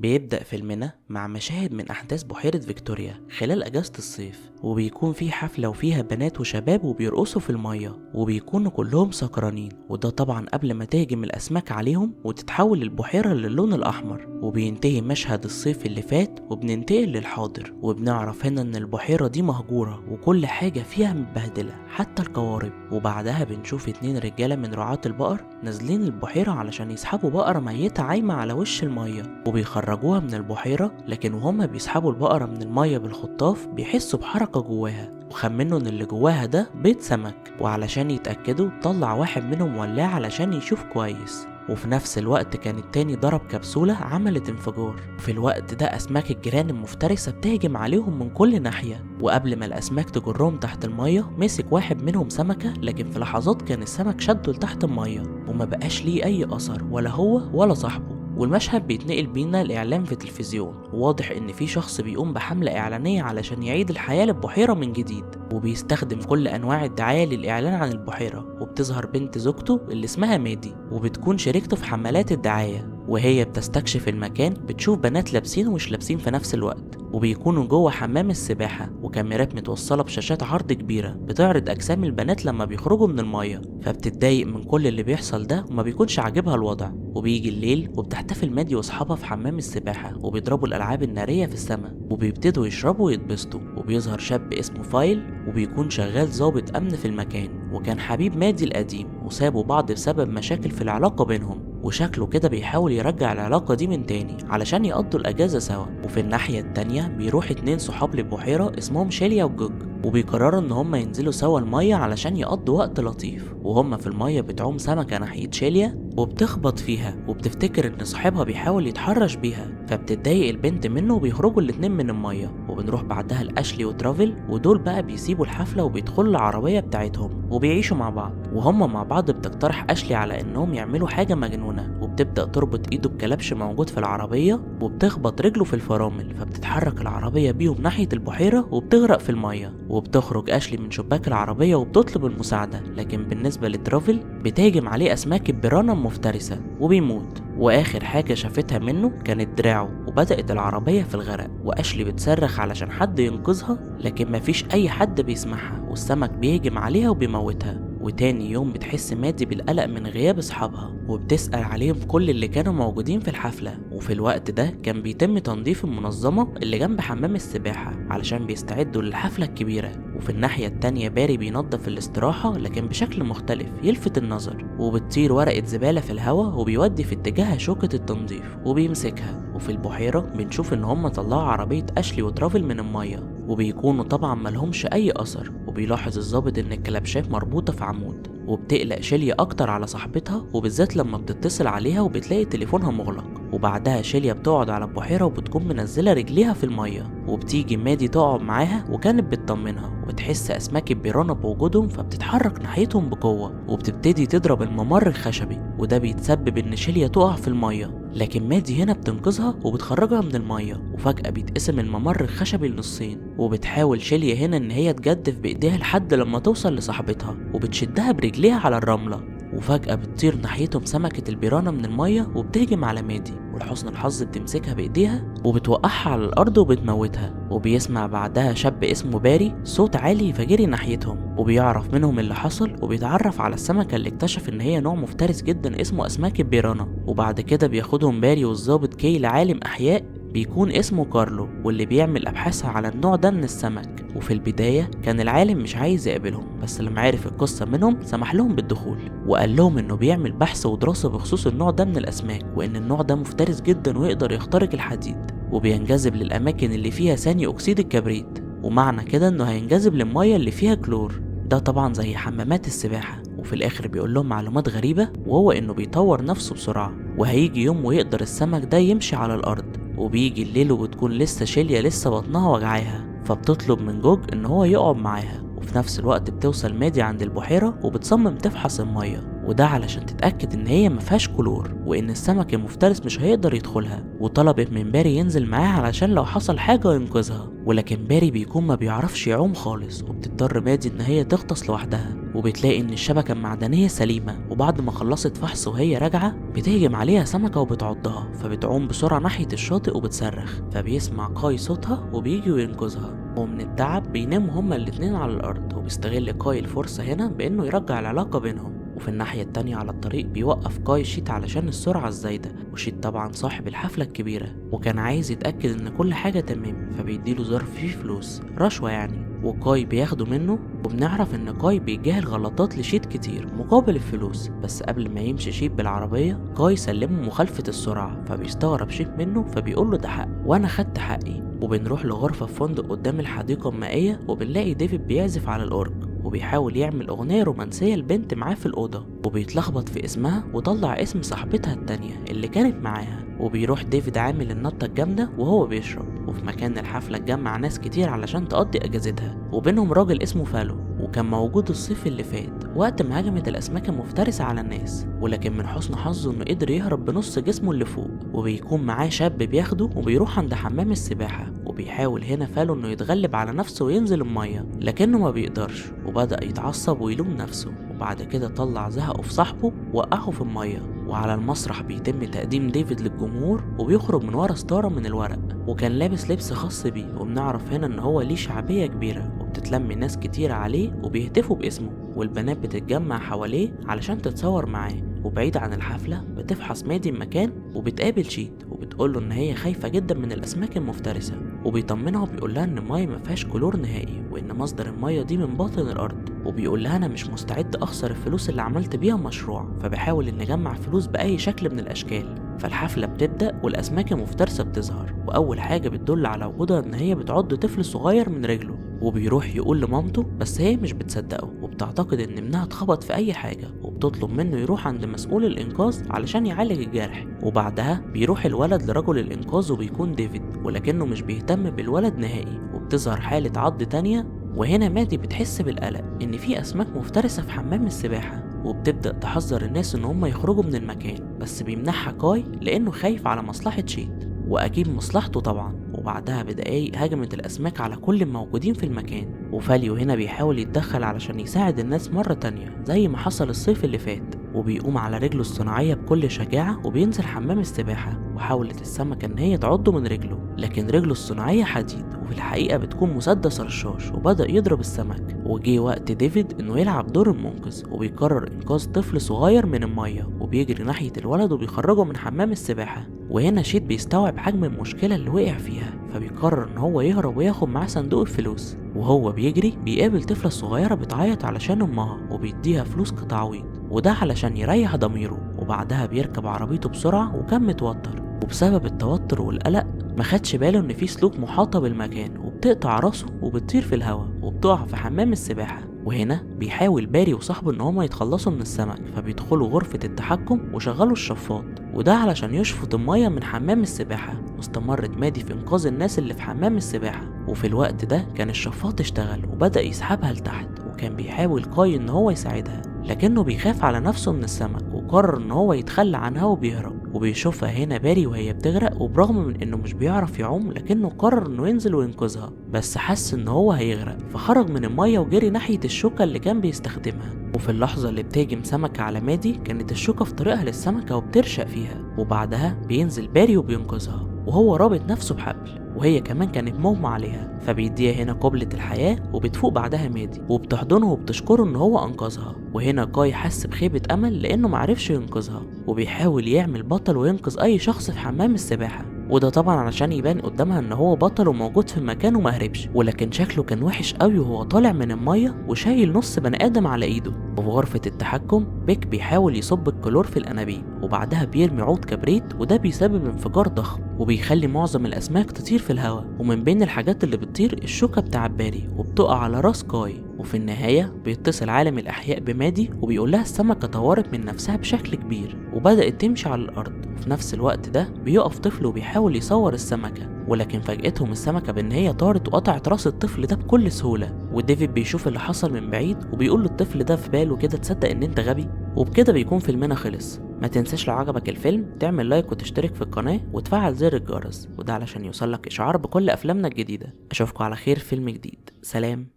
بيبدأ فيلمنا مع مشاهد من أحداث بحيرة فيكتوريا خلال أجازة الصيف، وبيكون في حفلة وفيها بنات وشباب وبيرقصوا في المية وبيكونوا كلهم سكرانين، وده طبعا قبل ما تهجم الأسماك عليهم وتتحول البحيرة للون الأحمر. وبينتهي مشهد الصيف اللي فات وبننتقل للحاضر، وبنعرف هنا إن البحيرة دي مهجورة وكل حاجة فيها متبهدلة حتى القوارب. وبعدها بنشوف 2 رجالة من رعاة البقر نازلين البحيرة علشان يسحبوا بقرة ميتة عايمة على وش المية وبيخرجوها من البحيرة، لكن وهما بيسحبوا البقرة من المية بالخطاف بيحسوا بحركة جواها وخمنوا ان اللي جواها ده بيض سمك، وعلشان يتأكدوا طلع واحد منهم ولاعة علشان يشوف كويس. وفي نفس الوقت كان التاني ضرب كبسولة عملت انفجار. وفي الوقت ده أسماك الجيران المفترسة بتهجم عليهم من كل ناحية، وقبل ما الأسماك تجرهم تحت المية مسك واحد منهم سمكة، لكن في لحظات كان السمك شده لتحت المية وما بقاش ليه أي أثر ولا هو ولا صاحبه. والمشهد بيتنقل بينا الإعلام في التلفزيون، وواضح إن في شخص بيقوم بحملة إعلانية علشان يعيد الحياة للبحيرة من جديد، وبيستخدم كل أنواع الدعاية للإعلان عن البحيرة. وبتظهر بنت زوجته اللي اسمها مادي وبتكون شريكته في حملات الدعاية، وهي بتستكشف المكان بتشوف بنات لابسين ومش لابسين في نفس الوقت، وبيكونوا جوه حمام السباحة وكاميرات متوصلة بشاشات عرض كبيرة بتعرض أجسام البنات لما بيخرجوا من المية. فبتتضايق من كل اللي بيحصل ده وما بيكونش عاجبها الوضع. وبيجي الليل وبتحتفل مادي واصحابها في حمام السباحة وبيضربوا الألعاب النارية في السماء وبيبتدوا يشربوا ويتبسطوا. وبيظهر شاب اسمه فايل وبيكون شغال ضابط أمن في المكان، وكان حبيب مادي القديم وسابوا بعض بسبب مشاكل في العلاقة بينهم، وشكله كده بيحاول يرجع العلاقة دي من تاني علشان يقضوا الأجازة سوا. وفي الناحية التانية بيروح 2 صحاب للبحيرة اسمهم شيليا وجوج، وبيقرروا ان هما ينزلوا سوا المية علشان يقضوا وقت لطيف. وهما في المية بتعوم سمكة ناحية شيليا وبتخبط فيها وبتفتكر ان صاحبها بيحاول يتحرش بيها، فبتتضايق البنت منه وبيخرجوا الاتنين من المية. وبنروح بعدها لأشلي وترافل، ودول بقى بيسيبوا الحفلة وبيدخلوا العربية بتاعتهم وبيعيشوا مع بعض. وهما مع بعض بتقترح أشلي على انهم يعملوا حاجة مجنونة، وبتبدأ تربط ايده بكلبش موجود في العربية وبتخبط رجله في الفرامل، فبتتحرك العربية بيهم ناحية البحيرة وبتغرق في المية. وبتخرج أشلي من شباك العربية وبتطلب المساعدة، لكن بالنسبة لترافل بتهجم عليه أسماك البيرانا المفترسة وبيموت. وآخر حاجة شافتها منه كانت دراعه، وبدأت العربية في الغرق وأشلي بتصرخ علشان حد ينقذها، لكن مفيش أي حد بيسمعها والسمك بيهجم عليها وبيموتها. وتاني يوم بتحس مادي بالقلق من غياب أصحابها وبتسأل عليهم كل اللي كانوا موجودين في الحفلة. وفي الوقت ده كان بيتم تنظيف المنظمة اللي جنب حمام السباحة علشان بيستعدوا للحفلة الكبيرة. وفي الناحية التانية باري بينظف الاستراحة لكن بشكل مختلف يلفت النظر، وبتطير ورقة زبالة في الهواء وبيودي في اتجاه شوكة التنظيف وبيمسكها. وفي البحيرة بنشوف ان هم طلعوا عربية أشلي وترافل من المية وبيكونوا طبعا ملهمش اي اثر. وبيلاحظ الضابط ان الكلبشات مربوطة في عمود، وبتقلق شيليا اكتر على صاحبتها وبالذات لما بتتصل عليها وبتلاقي تليفونها مغلق. وبعدها شيليا بتقعد على البحيرة وبتكون منزلة رجليها في المية، وبتيجي مادي تقعد معاها وكانت بتطمنها وبتحس اسماك البيرانا بوجودهم فبتتحرك ناحيتهم بقوة وبتبتدي تضرب الممر الخشبي، وده بيتسبب ان شيليا تقع في المية، لكن مادي هنا بتنقذها وبتخرجها من المية. وفجأة بيتقسم الممر الخشبي لنصين، وبتحاول شيليا هنا ان هي تجدف بايديها لحد لما توصل لصاحبتها وبتشدها برجليها على الرملة. وفجأة بتطير ناحيتهم سمكة البيرانا من المية وبتهجم على مادي، ولحسن الحظ بتمسكها بايديها وبتوقعها على الارض وبتموتها. وبيسمع بعدها شاب اسمه باري صوت عالي فجري ناحيتهم وبيعرف منهم اللي حصل، وبيتعرف على السمكة اللي اكتشف ان هي نوع مفترس جدا اسمه اسماك البيرانا. وبعد كده بياخدهم باري والظابط كي لعالم احياء بيكون اسمه كارلو، واللي بيعمل ابحاث على النوع ده من السمك. وفي البداية كان العالم مش عايز يقابلهم، بس لما عرف القصة منهم سمح لهم بالدخول وقال لهم انه بيعمل بحث ودراسة بخصوص النوع ده من الاسماك، وان النوع ده مفترس جدا ويقدر يخترق الحديد وبينجذب للاماكن اللي فيها ثاني اكسيد الكبريت، ومعنى كده انه هينجذب للمية اللي فيها كلور، ده طبعا زي حمامات السباحة. وفي الاخر بيقول لهم معلومات غريبة، وهو انه بيطور نفسه بسرعة وهيجي يوم ويقدر السمك ده يمشي على الارض. وبيجي الليل وبتكون لسه شيليا لسه بطنها وجعاها، فبتطلب من جوج ان هو يقعد معاها. وفي نفس الوقت بتوصل مادي عند البحيرة وبتصمم تفحص المية، وده علشان تتأكد ان هي مفيهاش كلور وان السمك المفترس مش هيقدر يدخلها. وطلبت من باري ينزل معاها علشان لو حصل حاجة ينقذها، ولكن باري بيكون ما بيعرفش يعوم خالص وبتضطر مادي ان هي تغطس لوحدها. وبتلاقي ان الشبكة المعدنية سليمة، وبعد ما خلصت فحص وهي راجعة بتهجم عليها سمكة وبتعضها، فبتعوم بسرعة ناحية الشاطئ وبتصرخ، فبيسمع كاي صوتها وبيجي وينقذها. ومن التعب بيناموا هما الاتنين على الأرض، وبيستغل كاي الفرصة هنا بإنه يرجع العلاقة بينهم. وفي الناحية التانية على الطريق بيوقف كاي شيت علشان السرعة الزايدة، وشيت طبعا صاحب الحفلة الكبيرة وكان عايز يتأكد ان كل حاجة تمام، فبيديله ظرف فيه فلوس، رشوة يعني، وكاي بياخده منه. وبنعرف ان كاي بيجهل غلطات لشيت كتير مقابل الفلوس. بس قبل ما يمشي شيت بالعربية كاي سلمه مخالفة السرعة، فبيستغرب شيت منه فبيقوله ده حق وانا خدت حقي. وبنروح لغرفة في فندق قدام الحديقة المائية، وبنلاقي ديفيد بيعزف على الأورج وبيحاول يعمل أغنية رومانسية لبنت معاه في الأوضة، وبيتلخبط في اسمها وطلع اسم صاحبتها التانية اللي كانت معاها. وبيروح ديفيد عامل النطة الجامدة وهو بيشرب. وفي مكان الحفلة اتجمع ناس كتير علشان تقضي اجازتها، وبينهم راجل اسمه فالو، وكان موجود الصيف اللي فات وقت ما هجمت الاسماك المفترسة على الناس، ولكن من حسن حظه انه قدر يهرب بنص جسمه اللي فوق. وبيكون معاه شاب بياخده وبيروح عند حمام السباحة، وبيحاول هنا فالو انه يتغلب على نفسه وينزل المية لكنه ما بيقدرش، وبدأ يتعصب ويلوم نفسه. وبعد كده طلع زهقه في صاحبه وقعه في المية. وعلى المسرح بيتم تقديم ديفيد للجمهور، وبيخرج من ورا ستارة من الورق، وكان لابس لبس خاص بيه. وبنعرف هنا ان هو ليه شعبية كبيرة، وبتتلم ناس كتير عليه وبيهتفوا باسمه، والبنات بتتجمع حواليه علشان تتصور معاه. وبعيد عن الحفلة بتفحص مادي المكان وبتقابل شيت، وبتقوله ان هي خايفة جدا من الاسماك المفترسة، وبيطمنها وبيقول لها ان المية ما فيهاش كلور نهائي، وان مصدر المية دي من باطن الارض. وبيقول لها انا مش مستعد اخسر الفلوس اللي عملت بيها مشروع، فبحاول ان اجمع فلوس باي شكل من الاشكال. فالحفلة بتبدأ والاسماك المفترسة بتظهر، واول حاجة بتدل على وجودها ان هي بتعض طفل صغير من رجله. وبيروح يقول لمامته بس هي مش بتصدقه، وبتعتقد ان ابنها اتخبط في اي حاجة، وبتطلب منه يروح عند مسؤول الانقاذ علشان يعالج الجرح. وبعدها بيروح الولد لرجل الانقاذ وبيكون ديفيد، ولكنه مش بيهتم بالولد نهائي. وبتظهر حالة عض تانية، وهنا مادي بتحس بالقلق ان في اسماك مفترسة في حمام السباحة، وبتبدأ تحذر الناس ان هم يخرجوا من المكان، بس بيمنعها كاي لانه خايف على مصلحة شيت، واكيد مصلحته طبعا. وبعدها بدقايق هجمت الاسماك على كل الموجودين في المكان، وفاليو هنا بيحاول يتدخل علشان يساعد الناس مرة تانية زي ما حصل الصيف اللي فات. وبيقوم على رجله الصناعية بكل شجاعة وبينزل حمام السباحة، وحاولت السمكة ان هي تعضه من رجله، لكن رجله الصناعية حديد وفي الحقيقة بتكون مسدس رشاش، وبدأ يضرب السمك. وجي وقت ديفيد انه يلعب دور المنقذ، وبيقرر انقاذ طفل صغير من المية، وبيجري ناحية الولد وبيخرجه من حمام السباحة. وهنا شيت بيستوعب حجم المشكلة اللي وقع فيها، فبيقرر ان هو يهرب وياخد معاه صندوق الفلوس. وهو بيجري بيقابل طفلة صغيرة بتعيط علشان امها، وبيديها فلوس كتعويض، وده علشان يريح ضميره. وبعدها بيركب عربيته بسرعة وكان متوتر، وبسبب التوتر والقلق ما خدش باله ان في سلوك محاطة بالمكان، وبتقطع راسه وبتطير في الهواء وبتقع في حمام السباحة. وهنا بيحاول باري وصاحبه ان هما يتخلصوا من السمك، فبيدخلوا غرفة التحكم وشغلوا الشفاط، وده علشان يشفط المية من حمام السباحة. واستمرت مادي في انقاذ الناس اللي في حمام السباحة، وفي الوقت ده كان الشفاط اشتغل وبدأ يسحبها لتحت، وكان بيحاول كاي ان هو يساعدها لكنه بيخاف على نفسه من السمك، وقرر ان هو يتخلى عنها وبيهرب. وبيشوفها هنا باري وهي بتغرق، وبرغم من انه مش بيعرف يعوم لكنه قرر انه ينزل وينقذها، بس حس ان هو هيغرق فخرج من المية وجري ناحية الشوكة اللي كان بيستخدمها. وفي اللحظة اللي بتهجم سمكة على مادي كانت الشوكة في طريقها للسمكة وبترشق فيها، وبعدها بينزل باري وبينقذها وهو رابط نفسه بحبل، وهي كمان كانت مغمى عليها، فبيديها هنا قبلة الحياة وبتفوق بعدها مادي وبتحضنه وبتشكره ان هو انقذها. وهنا كاي حس بخيبة امل لانه معرفش ينقذها، وبيحاول يعمل بطل وينقذ اي شخص في حمام السباحة، وده طبعا علشان يبان قدامها ان هو بطل وموجود في المكان ومهربش، ولكن شكله كان وحش قوي وهو طالع من المية وشايل نص بني ادم على ايده. وفي غرفة التحكم بيك بيحاول يصب الكلور في الانابيب، وبعدها بيرمي عود كبريت وده بيسبب انفجار ضخم وبيخلي معظم الاسماك تطير في الهواء، ومن بين الحاجات اللي بتطير الشوكة بتاع باري وبتقع على راس كاي. وفي النهاية بيتصل عالم الأحياء بمادي وبيقول لها السمكة طورت من نفسها بشكل كبير وبدأت تمشي على الأرض. وفي نفس الوقت ده بيقف طفل وبيحاول يصور السمكة، ولكن فاجأتهم السمكة بأن هي طارت وقطعت راس الطفل ده بكل سهولة. وديفيد بيشوف اللي حصل من بعيد وبيقول للطفل ده في باله كده تصدق ان انت غبي. وبكده بيكون فيلمنا خلص. ما تنساش لو عجبك الفيلم تعمل لايك وتشترك في القناة وتفعل زر الجرس، وده علشان يوصلك إشعار بكل أفلامنا الجديدة. أشوفكم على خير في فيلم جديد. سلام.